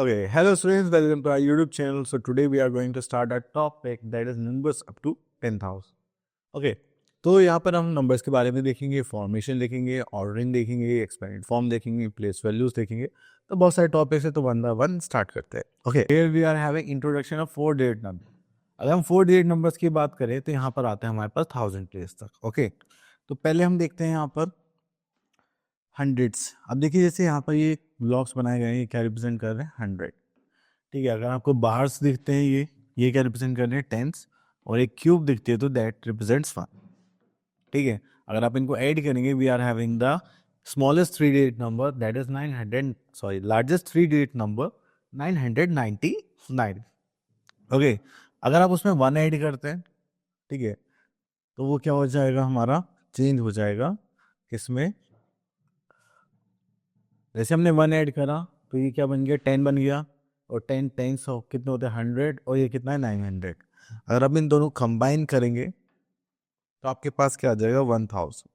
Okay, hello students, welcome to our YouTube channel. So today we are going to start a topic that is numbers up to 10,000. Okay, तो यहाँ पर हम numbers के बारे में देखेंगे, फॉर्मेशन देखेंगे, ऑर्डरिंग देखेंगे, एक्सपेंडेड फॉर्म देखेंगे, प्लेस वैल्यूज देखेंगे. तो बहुत सारे टॉपिक्स है, तो वन बाय वन स्टार्ट करते हैं. Okay, here we are having introduction of 4 digit number. अगर हम 4 डिजिट नंबर्स की बात करें तो यहाँ पर आते हैं हमारे पास 1000 प्लेस तक. ओके, तो पहले हम देखते हैं यहाँ पर हंड्रेड्स. अब देखिए जैसे यहाँ पर ये ब्लॉक्स बनाए गए हैं, ये क्या रिप्रेजेंट कर रहे हैं? 100. ठीक है, अगर आपको बाहर से दिखते हैं ये क्या रिप्रेजेंट कर रहे हैं? टेंस. और एक क्यूब दिखती है तो दैट रिप्रेजेंट्स 1. ठीक है, अगर आप इनको ऐड करेंगे we are having the smallest 3 digit number that is 900, sorry largest 3 digit number 999. Okay, अगर आप उसमें 1 ऐड करते हैं, ठीक है, तो वो क्या हो जाएगा? हमारा चेंज हो जाएगा किसमें? जैसे हमने 1 ऐड करा तो ये क्या बन गया? 10 बन गया. और 10 टेंस कितने होते हैं? 100. और ये कितना है? 900. अगर आप इन दोनों कंबाइन करेंगे तो आपके पास क्या आ जाएगा? 1000.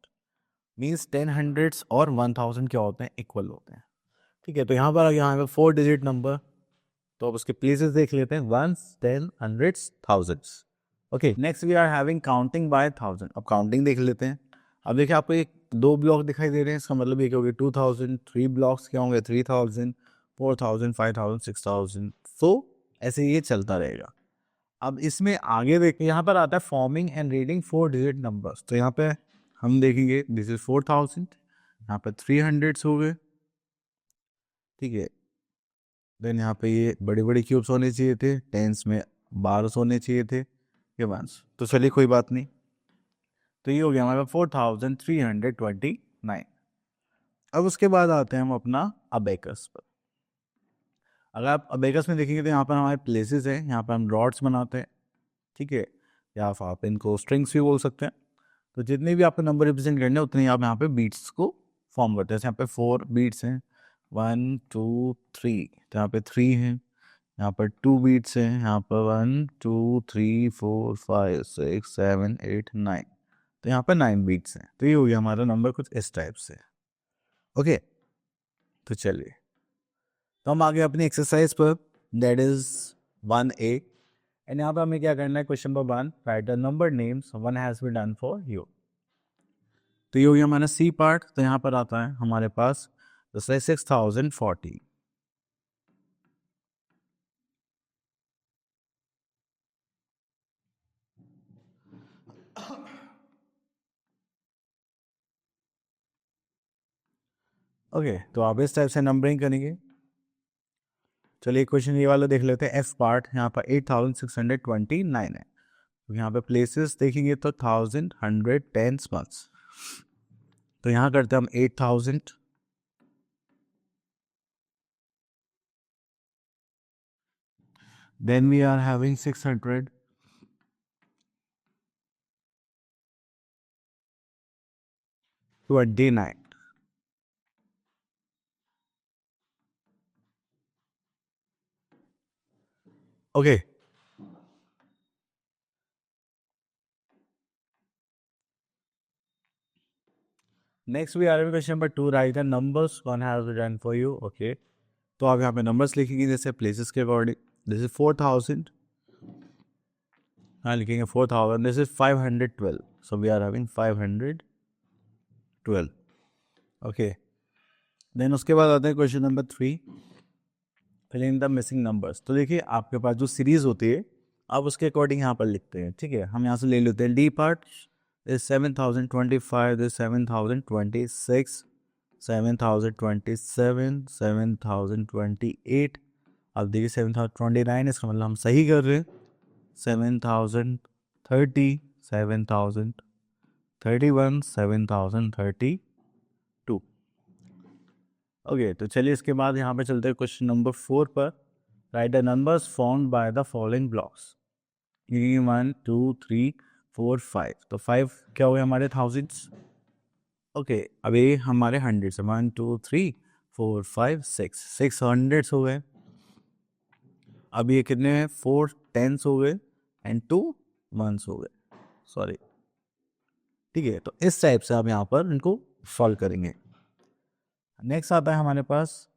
मीन्स 10 हंड्रेड्स और 1000 क्या होते हैं? इक्वल होते हैं. ठीक है, तो यहाँ पर यहाँ पे 4 डिजिट नंबर, तो अब उसके प्लेसेस देख लेते हैं. 1s, 10, hundreds, thousands. Okay, next we are having counting by 1000. अब काउंटिंग देख लेते हैं. अब देखिए आपको एक 2 ब्लॉक दिखाई दे रहे हैं, इसका मतलब ये क्या हो गया? 2000. 3 ब्लॉक्स क्या होंगे? 3000, 4000, 5000, 6000. सो ऐसे ये चलता रहेगा. अब इसमें आगे देखिए यहाँ पर आता है forming and reading 4 digit numbers. तो यहाँ पे हम देखेंगे दिस इज 4000. यहाँ पे 300 हो गए. ठीक है, देन यहाँ पे ये बड़े बड़े क्यूब्स होने चाहिए थे, टेंस में 12 होने चाहिए थे, ये वंस. तो चलिए कोई बात नहीं. तो ये हो गया हमारे पास 4329. अब उसके बाद आते हैं हम अपना अबेकस पर. अगर आप अबेकस में देखेंगे तो यहाँ पर हमारे प्लेसेस हैं, यहाँ पर हम रॉड्स बनाते हैं. ठीक है, या आप इनको स्ट्रिंग्स भी बोल सकते हैं. तो जितने भी आपको नंबर रिप्रेजेंट करने हैं उतने ही आप यहाँ पे बीट्स को फॉर्म करते हैं. जैसे यहाँ पे 4 बीट्स हैं, 1 2 3. तो यहाँ पे 3 हैं. यहाँ पर 2 बीट्स हैं, यहाँ पर 1 2 3 4 5 6 7 8 9. तो यहाँ पर 9 बीट्स हैं. तो ये हो गया हमारा नंबर कुछ इस टाइप से. ओके, तो चलिए, तो हम आगे अपनी एक्सरसाइज पर, दैट इज 1A. एंड यहाँ पर हमें क्या करना है? Question number 1, write the number names one has been done for you. तो ये हो गया हमारा सी पार्ट. तो यहाँ पर आता है हमारे पास 6040. ओके, तो आप इस टाइप से नंबरिंग करेंगे. चलिए क्वेश्चन ये वाला देख लेते हैं. एफ पार्ट, यहाँ पर 8629 है. तो यहाँ पे प्लेसेस देखेंगे तो 1000, 100, 10, months. तो यहाँ करते हैं हम 8000. Then we are having 600. To a day 9. Okay. Next we are having question number 2. Write the numbers one has done for you. Okay. तो आप यहाँ पे नंबर्स लिखेंगे जैसे प्लेसेस के अकॉर्डिंग. This is 4000. हाँ, लिखेंगे 4000. This is 512. So we are having 512. Okay, then उसके बाद आते हैं question number 3, filling the missing numbers. तो देखिए आपके पास जो सीरीज होती है आप उसके अकॉर्डिंग यहाँ पर लिखते हैं. ठीक है, हम यहाँ से ले लेते हैं डी पार्ट. Is 7025, this 7026, 7027, 7028. अब देखिए 7029, इसका मतलब हम सही कर रहे हैं. 7030, 7031, 7032. ओके, तो चलिए इसके बाद यहाँ पे चलते हैं क्वेश्चन नंबर 4 पर. Right the numbers formed by the following blocks. 1 2 3 4 5. तो 5 क्या हो गए हमारे? थाउजेंड्स. ओके, अभी हमारे हंड्रेड्स. 1 2 3 4 5 6 हंड्रेड्स हो गए. अब ये कितने हैं? 4 टेंस हो गए एंड 2 वंस हो गए. सॉरी. ठीक है, तो इस टाइप से आप यहाँ पर इनको सॉल्व करेंगे. नेक्स्ट आता है हमारे पास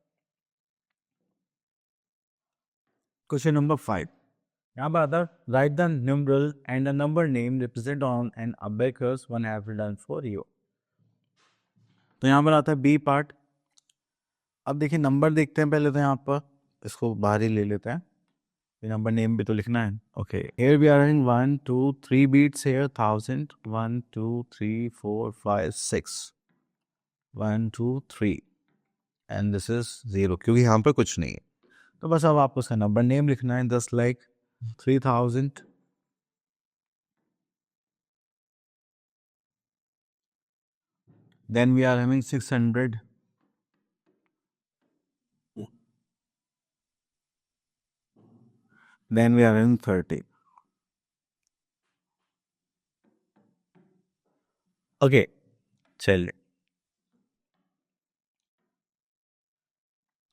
क्वेश्चन नंबर 5 यहाँ पर आता है right the numeral and the number name represent on an abacus one have done for you. तो यहाँ पर आता है बी पार्ट। अब देखिए नंबर देखते हैं पहले, तो यहाँ पर इसको बाहर ही ले लेते हैं, नंबर नेम भी तो लिखना है। Okay, here we are in 1 2 3 beats here 1000 1 2 3 4 5 6 1 2 3 and this is 0 क्योंकि यहाँ पर कुछ नहीं है। तो बस अब आपको उसका नंबर नेम लिखना है, just like 3000, then we are having 600, then we are having 30. Okay, चलिए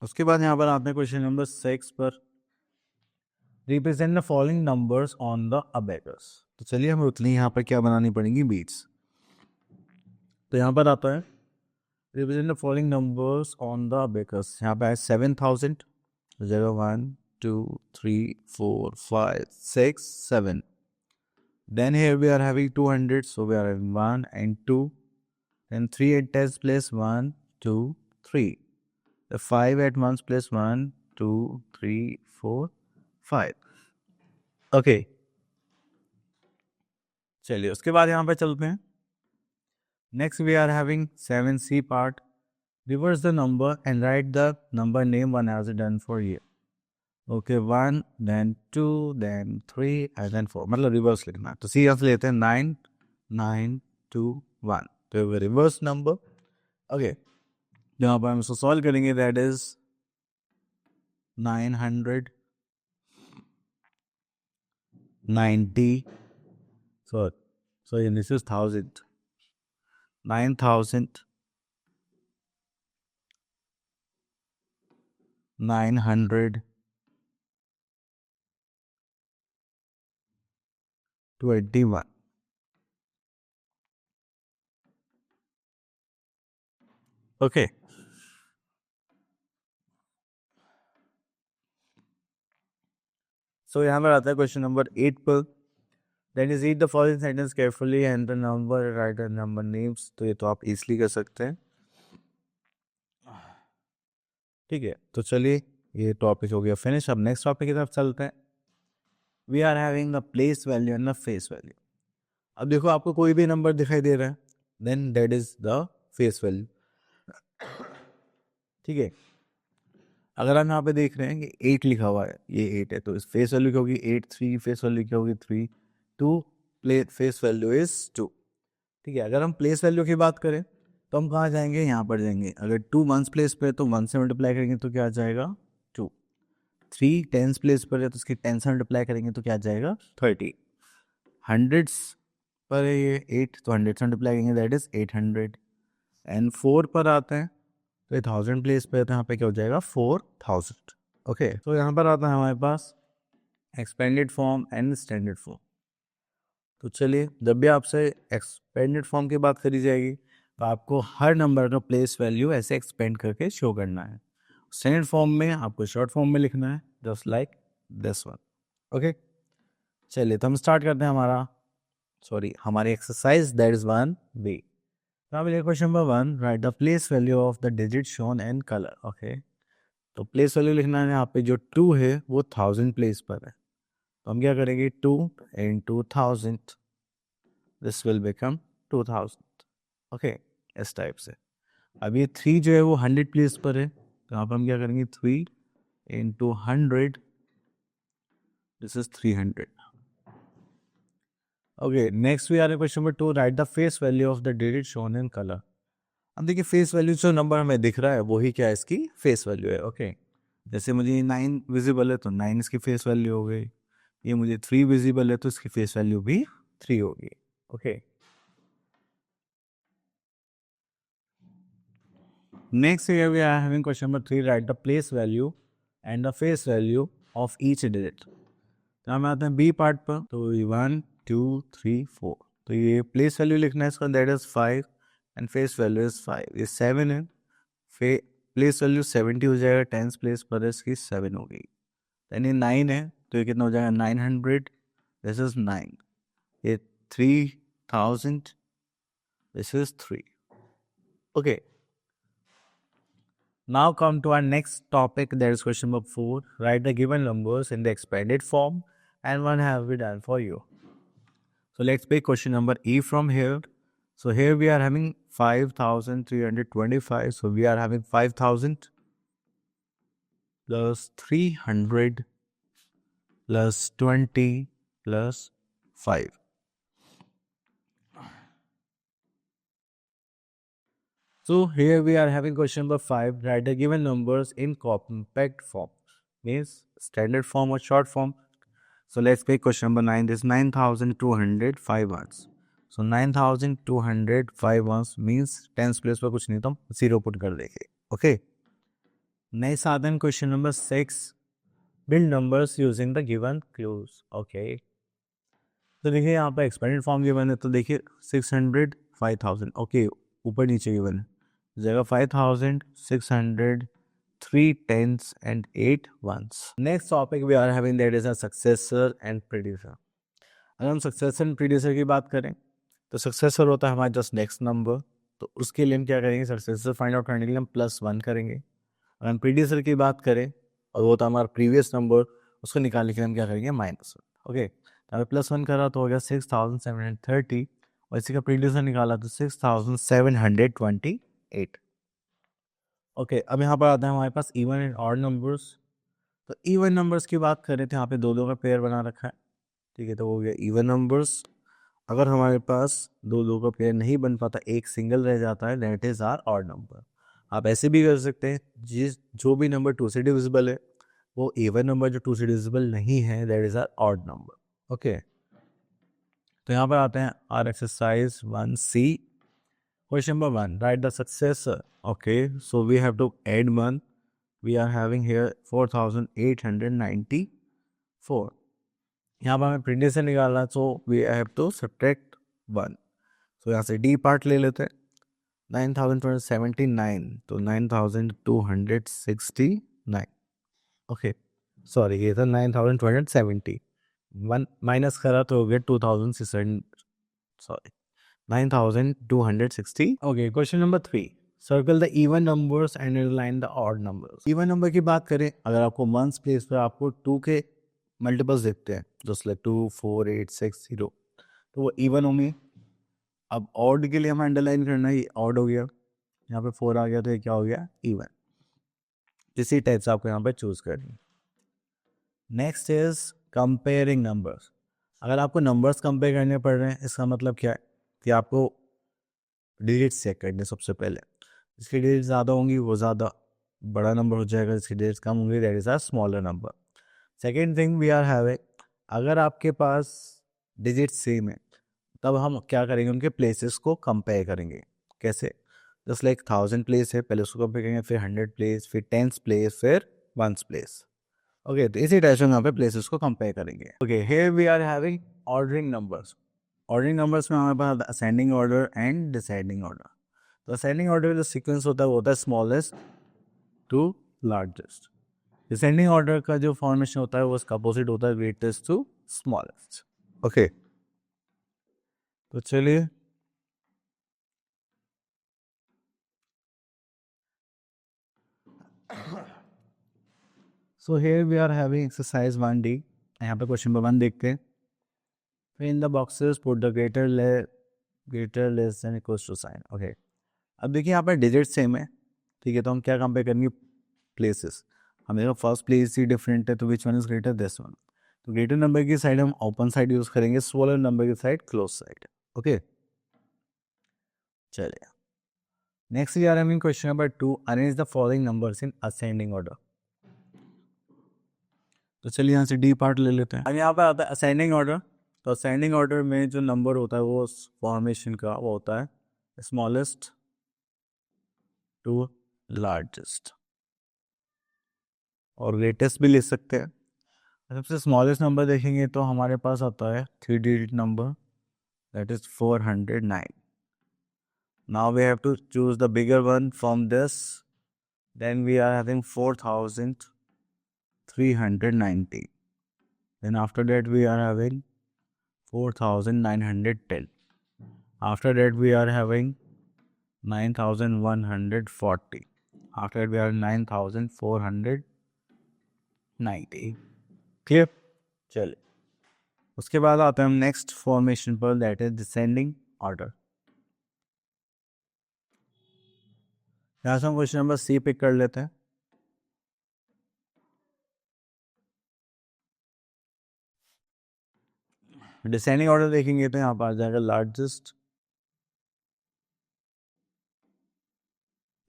उसके बाद यहाँ पर आते हैं क्वेश्चन नंबर 6 पर, represent the following numbers on the abacus. तो चलिए हमें उतनी यहाँ पर क्या बनानी पड़ेंगी, बीट्स। तो यहाँ पर आता है represent the following numbers on the abacus. यहाँ पे है 7000, 0 1 2 3 4 5 6 7. Then here we are having 200, so we are having 1 and 2. Then 3 at tens place 1 2 3. The 5 at ones place 1 2 3 4 5. Okay, चलिए उसके बाद यहाँ पे चलते हैं। Next we are having 7C part, reverse the number and write the number name one as done for ये। Okay, 1 then 2 then 3 and then 4, मतलब reverse लिखना है। तो सी यहाँ से लेते हैं 9 9 2 1, तो रिवर्स नंबर। ओके, यहाँ पर हम इसको सॉल्व करेंगे, that is 900 90, so this is 1000, 9000 900 21. Okay, so यहाँ पर आता है क्वेश्चन नंबर 8 पर, that is read the following sentence carefully and the number write the number names. तो ये तो आप इजीली कर सकते हैं, ठीक है। तो चलिए ये टॉपिक हो गया फिनिश। अब नेक्स्ट टॉपिक की तरफ चलते हैं। We are having the place value and the face value. अब देखो आपको कोई भी नंबर दिखाई दे रहा है, then that is the face value, ठीक है। अगर हम यहाँ पे देख रहे हैं कि 8 लिखा हुआ है, ये 8 है, तो इस फेस वैल्यू क्या होगी 8, 3 फेस वैल्यू क्या होगी 3, 2 प्ले फेस वैल्यू इज 2, ठीक है। अगर हम प्लेस वैल्यू की बात करें तो हम कहाँ जाएंगे, यहाँ पर जाएंगे। अगर 2 वंस प्लेस पे है तो 1 से मल्टीप्लाई करेंगे तो क्या आ जाएगा 2, 3 टेंस प्लेस पर है तो उसकी 10 से मल्टीप्लाई करेंगे तो क्या आ जाएगा 30, हंड्रेड्स पर है ये 8 तो 100 से मल्टीप्लाई करेंगे दैट इज 800, एंड 4 पर आते हैं तो 1000 प्लेस पे है तो यहाँ पे क्या हो जाएगा 4000। ओके, तो यहाँ पर आता है हमारे पास expanded form and standard form. तो चलिए, जब भी आपसे एक्सपेंडेड फॉर्म की बात करी जाएगी तो आपको हर नंबर का प्लेस वैल्यू ऐसे एक्सपेंड करके शो करना है। स्टैंडर्ड फॉर्म में आपको शॉर्ट फॉर्म में लिखना है, just like this one. Okay, चलिए तो हम स्टार्ट करते हैं हमारी exercise, that is 1B। Now we take question number 1, write the place value of the digit shown in color. Okay, तो प्लेस वैल्यू लिखना है, यहाँ पे जो 2 है वो 1000 प्लेस पर है, तो हम क्या करेंगे 2 into 1000, this will become 2000। Okay, इस टाइप से। अब ये 3 जो है वो 100 प्लेस पर है, तो यहाँ पर हम क्या करेंगे 3 into 100, this is 300। Okay, next we are in question number 2, write the face value of the digit shown in colour. अब देखिए फेस वैल्यू जो नंबर हमें दिख रहा है वही क्या है, इसकी फेस वैल्यू है। ओके, जैसे मुझे 9 विजिबल है तो 9 इसकी फेस वैल्यू हो गई, ये मुझे 3 विजिबल है तो इसकी फेस वैल्यू भी 3 होगी। Okay, next here we are having question number 3, write the place value and the face value of each digit. तो हम आते हैं बी पार्ट पर, तो 1 2 3 4, तो ये प्लेस वैल्यू लिखना है इसका, that is 5 and face value is 5, ये 7 है, प्लेस वैल्यू 70 हो जाएगा, टेंस प्लेस पर इसकी 7 हो गई, यानी 9 है तो ये कितना हो जाएगा 900, दिस इज 9, ये 3000, this is 3. Okay, now come to our next topic, that is question number 4. Write the given numbers in the expanded form, and one have we done for you. So let's pick question number E from here. So here we are having 5325. So we are having 5000 plus 300 plus 20 plus 5. So here we are having question number 5. Write the given numbers in compact form. Means standard form or short form. So let's pick question number 9. This 9205 ones. So 9205 ones means tens place पर कुछ नहीं तो हम 0 put कर देंगे. Okay. Next साधन question number 6. Build numbers using the given clues. Okay. तो देखिए यहाँ पर एक्सपेंडेड फॉर्म गिवन है तो देखिए 600 5000. ओके, ऊपर नीचे गिवन है जगह 5000 600 3 tens and 8 ones. Next topic we are having, that is a successor and predecessor. अगर हम सक्सेसर एंड प्रीडिसेसर की बात करें तो सक्सेसर होता है हमारा जस्ट नेक्स्ट नंबर, तो उसके लिए हम क्या करेंगे, सक्सेसर फाइंड आउट करने के लिए हम +1 करेंगे. अगर हम प्रीडिसेसर की बात करें और वो होता है हमारा प्रीवियस नंबर, उसको निकालने के लिए हम क्या करेंगे -1. ओके, तो हमें +1 करा तो हो गया 6730 और इसी का प्रीडिसेसर निकाला तो 6728. ओके, अब यहाँ पर आता है हमारे पास इवन एंड ऑड नंबर्स. तो इवन नंबर्स की बात करें तो यहाँ पे दो का पेयर बना रखा है. ठीक है, तो हो गया इवन नंबर्स. अगर हमारे पास दो का पेयर नहीं बन पाता, एक सिंगल रह जाता है, that is our odd number. आप ऐसे भी कर सकते हैं, जो भी नंबर 2 से डिविजिबल है वो इवन नंबर, जो 2 से डिविजिबल नहीं है that is our odd number. Okay, तो यहाँ पर आते हैं our exercise 1C. Question number 1. Write the successor. Okay, so we have to add 1. We are having here 4894. यहाँ पर हमें प्रीडियस से निकालना, so we have to subtract 1. So यहाँ से D पार्ट ले लेते हैं. 9279 तो 9269. ओके, सॉरी ये था 9270. 1 माइनस करा तो हो गया 2600, sorry 9260. Okay, question number 3. Circle the even numbers and underline the odd numbers. Even number की बात करें, अगर आपको वंस प्लेस पर आपको 2 के मल्टीपल्स देखते हैं, जस्ट लाइक 2 4 8 6 0, तो वो इवन होंगे. अब ऑड के लिए हमें अंडरलाइन करना है, ये ऑड हो गया, यहाँ पे 4 आ गया तो ये क्या हो गया, इवन. इसी टाइप से आपको यहाँ पे चूज करनी है. Next is comparing numbers. अगर आपको नंबर्स कंपेयर करने पड़ रहे हैं, इसका मतलब क्या है कि आपको डिजिट्स चेक करने. सबसे पहले जिसकी डिजिट ज़्यादा होंगी वो ज़्यादा बड़ा नंबर हो जाएगा, जिसकी डिजिट्स कम होंगी that is a smaller number. Second thing we are having, अगर आपके पास डिजिट सेम है तब हम क्या करेंगे, उनके प्लेसेस को कंपेयर करेंगे. कैसे, जस्ट लाइक 1000 प्लेस है, पहले उसको कंपेयर करेंगे, फिर 100 प्लेस, फिर 10 प्लेस, फिर 1 प्लेस. ओके, तो इसी टाइप से हम यहाँ पे प्लेसेस को कंपेयर करेंगे. Okay, here we are having ordering numbers. Ordering numbers में हमारे पास ascending order and descending order. तो असेंडिंग ऑर्डर जो सीक्वेंस होता है वो होता है smallest to largest. Descending order का जो फॉर्मेशन होता है वो उसका अपोजिट होता है, ग्रेटेस्ट टू स्मॉलेस्ट. ओके, तो चलिए so here we are having exercise 1D. यहाँ पे क्वेश्चन नंबर 1 देखते हैं. In the boxes put the greater less than equals to sign. Okay, अब देखिए यहाँ पर डिजिट सेम है. ठीक है, तो हम क्या कंपेयर करेंगे, प्लेसेस. हमें फर्स्ट प्लेस ही डिफरेंट है, तो which one is greater, this one. तो ग्रेटर नंबर की साइड हम ओपन साइड यूज करेंगे, स्मॉलर नंबर की साइड क्लोज साइड. ओके, चलिए next we are having question number 2. Arrange the following numbers in ascending order. तो चलिए यहाँ से डी पार्ट ले लेते हैं. अब यहाँ पर आता है असेंडिंग ऑर्डर. तो असेंडिंग ऑर्डर में जो नंबर होता है वो फॉर्मेशन का वो होता है स्मॉलेस्ट टू लार्जेस्ट, और ग्रेटेस्ट भी ले सकते हैं. सबसे स्मॉलेस्ट नंबर देखेंगे तो हमारे पास आता है 3 digit number, that is 409. Now we have to choose the bigger one from this. Then we are having 4300. 390. Then after that we are having 4,910. After that we are having 9,140. After that we are 9,490. Clear? चलिए, उसके बाद आते हैं हम next formation पर, that is descending order. यहाँ से हम क्वेश्चन नंबर सी पिक कर लेते हैं। डिसेंडिंग ऑर्डर देखेंगे तो यहाँ पर आ जाएगा लार्जेस्ट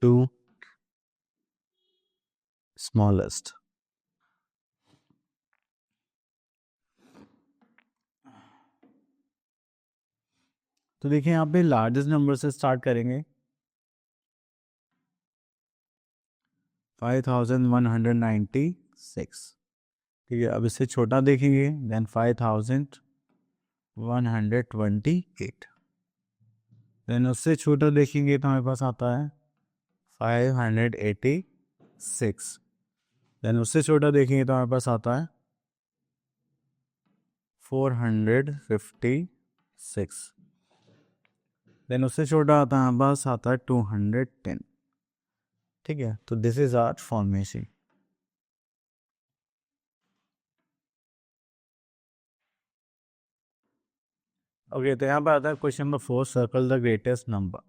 टू स्मॉलेस्ट। तो देखिए यहाँ पे लार्जेस्ट नंबर से स्टार्ट करेंगे, 5,196। ठीक है, अब इससे छोटा देखेंगे, देन 5,128। देन उससे छोटा देखेंगे तो हमारे पास आता है 586। देन उससे छोटा देखेंगे तो हमारे पास आता है 456। देन उससे छोटा आता है हमारे पास आता है 210। ठीक है, तो this is our formation. Okay, तो यहाँ पर आता है question number 4, circle the greatest number.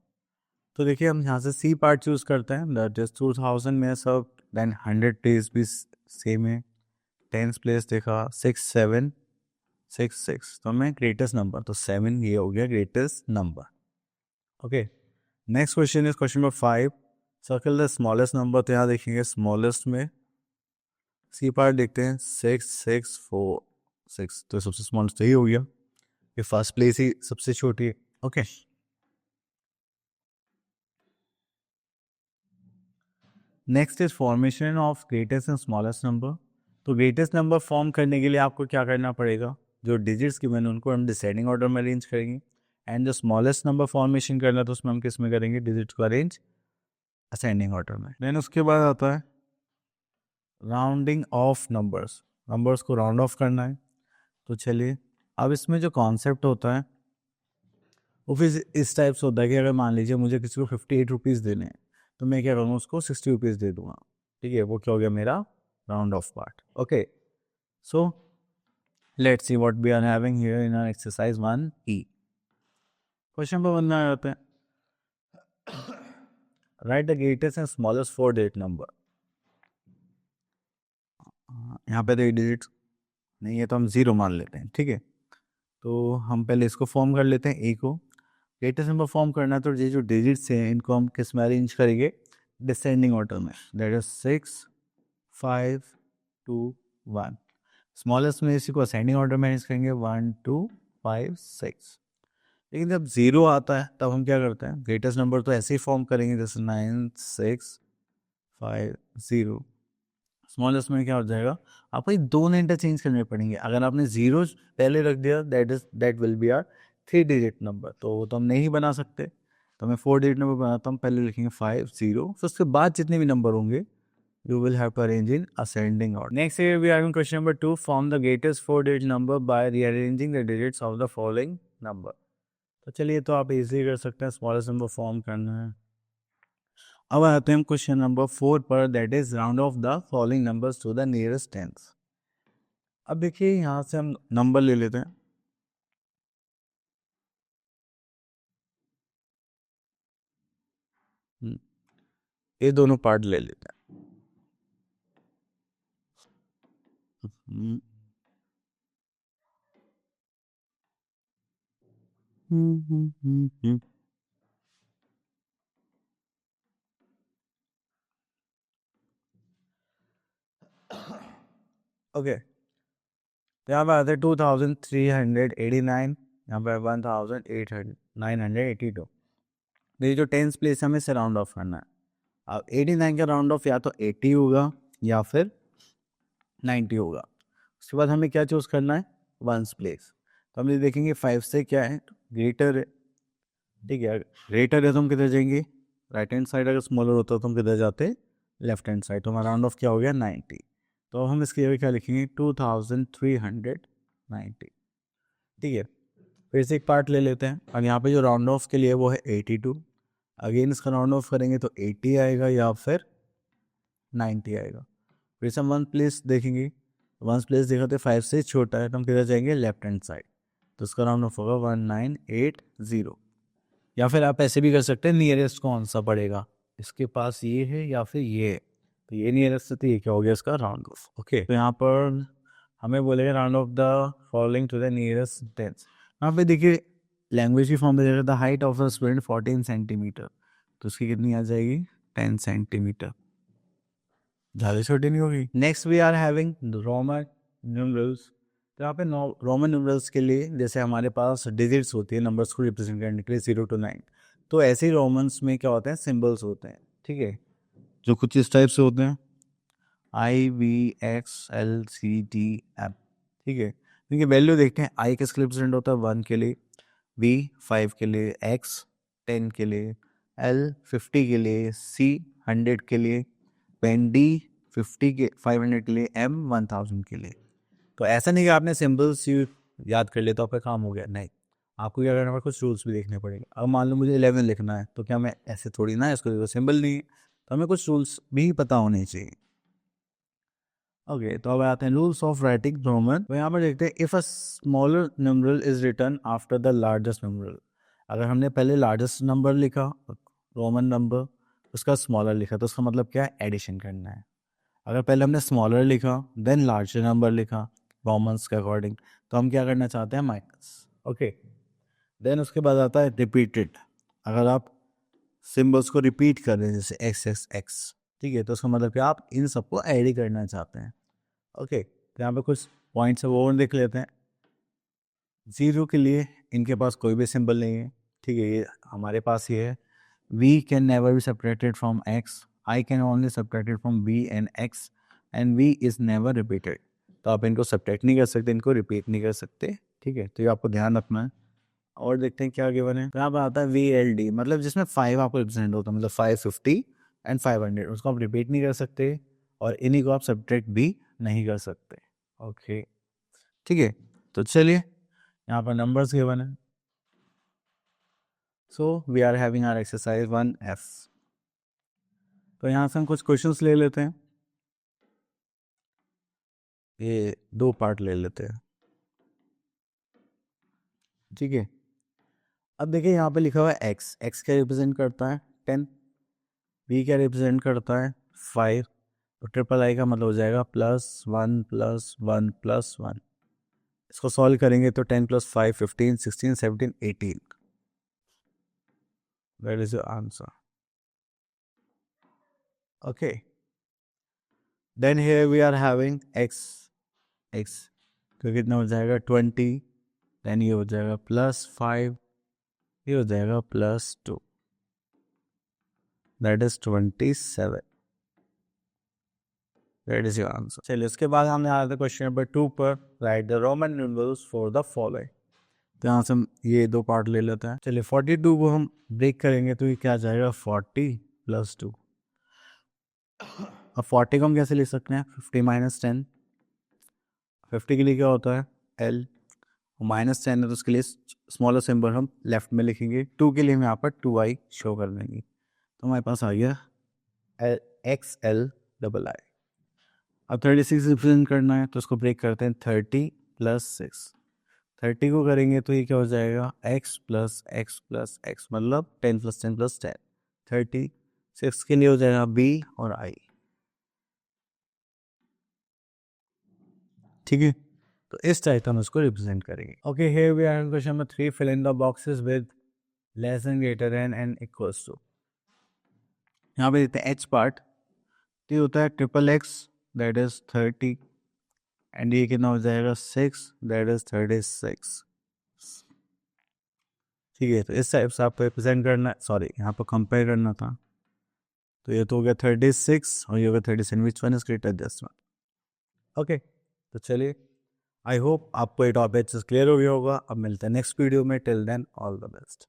तो देखिए हम यहाँ से सी पार्ट चूज करते हैं, दैट इज 2000 में सब। देन 100 प्लेस भी सेम है, 10th प्लेस देखा 6766, तो हमें ग्रेटेस्ट नंबर, तो 7 ये हो गया greatest number. Okay, next question is question number 5, circle the smallest number. तो यहाँ देखेंगे स्मॉलेस्ट में सी पार्ट देखते हैं 6646, तो सबसे स्मॉलेस्ट यही हो गया, ये फर्स्ट प्लेस ही सबसे छोटी है। Okay, next is formation of greatest and smallest number. तो ग्रेटेस्ट नंबर फॉर्म करने के लिए आपको क्या करना पड़ेगा, जो डिजिट्स की मैंने उनको हम डिसेंडिंग ऑर्डर में अरेंज करेंगे, एंड जो स्मॉलेस्ट नंबर फॉर्मेशन करना तो उसमें हम किस में करेंगे, डिजिट्स को अरेंज असेंडिंग ऑर्डर में। देन उसके बाद आता है राउंडिंग ऑफ नंबर्स, नंबर्स को राउंड ऑफ करना है। तो चलिए, अब इसमें जो कॉन्सेप्ट होता है वो फिर इस टाइप से होता है कि अगर मान लीजिए मुझे किसी को 58 रुपीज़ देने हैं, तो मैं क्या करूँगा, उसको 60 रुपीज़ दे दूंगा। ठीक है, वो क्या हो गया मेरा round off part. Okay, so let's see what we are having here in our exercise 1E। Question number 1 में आ जाते हैं, write the greatest and smallest 4 digit number. यहाँ पे 3 डिजिट्स नहीं है तो हम 0 मान लेते हैं। ठीक है, तो हम पहले इसको फॉर्म कर लेते हैं, ए को। ग्रेटेस्ट नंबर फॉर्म करना है तो ये जो डिजिट्स हैं इनको हम किस में अरेंज करेंगे, डिसेंडिंग ऑर्डर में, दैट इज 6 5 2 1। स्मॉलेस्ट में इसी को असेंडिंग ऑर्डर में अरेंज करेंगे, 1 2 5 6। लेकिन जब 0 आता है तब हम क्या करते हैं, ग्रेटेस्ट नंबर तो ऐसे ही फॉर्म करेंगे जैसे 9 6 5 0। स्मॉलेस्ट में क्या हो जाएगा, आपको ये दोनों इंटरचेंज करने पड़ेंगे। अगर आपने 0 पहले रख दिया that will be our 3 digit number, तो वो तो हम नहीं बना सकते। तो मैं 4 डिजिट नंबर बनाता हूँ, पहले लिखेंगे 5 0, फिर उसके बाद जितने भी नंबर होंगे you will have to arrange in ascending order. Next here we are in question number 2, form the greatest 4 digit number by rearranging the digits of the following number. तो चलिए, तो आप इजीली कर सकते हैं, स्मॉलेस्ट नंबर फॉर्म करना है। अब आते हैं हम क्वेश्चन नंबर 4 पर, that is round off the following numbers to the nearest tenth. अब देखिए यहाँ से हम नंबर ले लेते हैं, ये दोनों पार्ट ले लेते हैं। ओके, यहाँ पे आते हैं 2389, यहाँ पे 1882। मेरी जो 10th प्लेस है हमें इसे राउंड ऑफ करना है। अब 89 का राउंड ऑफ या तो 80 होगा या फिर 90 होगा। उसके बाद हमें क्या चूज करना है, 1st प्लेस। तो हम ये देखेंगे 5 से क्या है, ग्रेटर है। ठीक है, ग्रेटर है तो हम किधर जाएंगे, राइट हैंड साइड। अगर स्मॉलर होता तो हम किधर जाते, लेफ्ट हैंड साइड। तो हमारा राउंड ऑफ क्या हो गया, 90। तो हम इसके लिए क्या लिखेंगे 2390, ठीक है। फिर से एक पार्ट ले लेते हैं, और यहाँ पे जो राउंड ऑफ के लिए वो है 82, अगेन इसका राउंड ऑफ करेंगे तो 80 आएगा या फिर 90 आएगा। फिर से हम वन प्लेस देखेंगे, वन प्लेस देखा तो 5 से छोटा है, तो हम किधर जाएंगे लेफ्ट हैंड साइड, तो उसका राउंड ऑफ होगा 1980। या फिर आप ऐसे भी कर सकते हैं, नियरेस्ट कौन सा पड़ेगा, इसके पास ये है या फिर ये है, तो ये नियरेस्ट है, तो ये क्या हो गया इसका राउंड ऑफ। ओके, तो यहाँ पर हमें बोलेगा round off the following to the nearest tens. यहाँ पे देखिए लैंग्वेज की फॉर्म में the height of the student 14 centimetre, तो उसकी कितनी आ जाएगी 10 सेंटीमीटर, ज़्यादा छोटी नहीं होगी। Next we are having Roman numerals. तो यहाँ पे रोमन न्यूमरल्स के लिए जैसे हमारे पास डिजिट्स होती है नंबर्स को रिप्रेजेंट करने के लिए 0 to 9, तो ऐसे ही रोमन्स में क्या होते हैं सिंबल्स होते हैं, ठीक है, जो कुछ इस टाइप से होते हैं IVXLCDM, ठीक है। इनकी वैल्यू देखते हैं, I किसके लिए रिप्रेजेंट होता है 1 के लिए, V 5 के लिए, X 10 के लिए, L 50 के लिए, C 100 के लिए, पेन D 50 के 500 के लिए, M 1000 के लिए। तो ऐसा नहीं कि आपने सिंबल्स याद कर लिया तो आपका काम हो गया, नहीं, आपको क्या करना पड़ेगा, कुछ रूल्स भी देखने पड़ेंगे। अब मान लो मुझे 11 लिखना है, तो क्या मैं ऐसे थोड़ी ना इसको सिंबल नहीं है, तो हमें कुछ रूल्स भी पता होने चाहिए। ओके, तो अब आते हैं रूल्स ऑफ राइटिंग रोमन। तो यहाँ पर देखते हैं if a smaller numeral is written after the largest numeral, अगर हमने पहले लार्जेस्ट नंबर लिखा रोमन नंबर, उसका स्मॉलर लिखा, तो उसका मतलब क्या है एडिशन करना है। अगर पहले हमने स्मॉलर लिखा देन लार्जर नंबर लिखा रोमन्स के अकॉर्डिंग, तो हम क्या करना चाहते हैं माइनस। ओके, देन उसके बाद आता है रिपीटेड, अगर आप सिम्बल्स को रिपीट कर रहे हैं जैसे एक्स एक्स एक्स, ठीक है, तो उसका मतलब कि आप इन सबको ऐड ही करना चाहते हैं। ओके, तो यहाँ पे कुछ पॉइंट्स है वो देख लेते हैं। 0 के लिए इनके पास कोई भी सिंबल नहीं है, ठीक है, ये हमारे पास ही है। V can never be separated from X, I can only separated from V and X, and V is never repeated, तो आप इनको सब्ट्रैक्ट नहीं कर सकते, इनको रिपीट नहीं कर सकते, ठीक है, तो ये आपको ध्यान रखना है। और देखते हैं क्या गिवन है, तो यहाँ पर आता है VLD, मतलब जिसमें 5 आपको रिप्रेजेंट होता है, मतलब 550 एंड 500, उसको आप रिपीट नहीं कर सकते और इन्हीं को आप सब्ट्रैक्ट भी नहीं कर सकते। ओके, ठीक है, तो चलिए यहाँ पर नंबर्स गिवन है। So we are having our exercise 1F। तो यहाँ से हम कुछ क्वेश्चंस ले लेते हैं, ये 2 पार्ट ले लेते हैं, ठीक है। अब देखिए यहाँ पे लिखा हुआ है एक्स, एक्स क्या रिप्रेजेंट करता है 10, बी क्या रिप्रेजेंट करता है 5, तो ट्रिपल आई का मतलब हो जाएगा +1 +1 +1। इसको सॉल्व करेंगे तो 10 + 5 15 16 17 18, that is your answer. Okay, then here we are having x, x तो कितना हो जाएगा 20, देन ये हो जाएगा +5, ये हो जाएगा +2, that is 27, that is your answer. चलिए उसके बाद हमने आया था क्वेश्चन नंबर 2 पर, right the Roman numerals for the following. तो यहाँ से हम ये 2 पार्ट ले लेते हैं। चलिए 42 को हम ब्रेक करेंगे तो ये क्या आ जाएगा 40 + 2। अब 40 को हम कैसे लिख सकते हैं 50 - 10, 50 के लिए क्या होता है L, -10 है तो उसके लिए स्मॉलर सिंबल हम लेफ्ट में लिखेंगे, 2 के लिए हम यहाँ पर 2i शो कर देंगे, तो हमारे पास आ गया XLII। अब 36 रिप्रेजेंट करना है तो उसको ब्रेक करते हैं 30 + 6, 30 को करेंगे तो ये क्या हो जाएगा x + x + x, मतलब 10 + 10 + 10, 36 के लिए हो जाएगा B और I, ठीक है, तो इस टाइप हम उसको रिप्रेजेंट करेंगे। Okay, here we are question number 3, fill in the boxes with less than greater than and equals to. यहाँ पे देते हैं H पार्ट, तो ये होता है XXX, दैट इज 30, एंड ये कितना हो जाएगा 6, दैट इज 36, ठीक है, तो इस टाइप से आपको रिप्रेजेंट करना, सॉरी यहाँ पर कंपेयर करना था, तो ये तो हो गया 36 और ये हो गया 37, विच one is greater this one. Okay, तो चलिए आई होप आपको ये टॉपिक क्लियर हो गया होगा। अब मिलते हैं नेक्स्ट वीडियो में, till then all the best.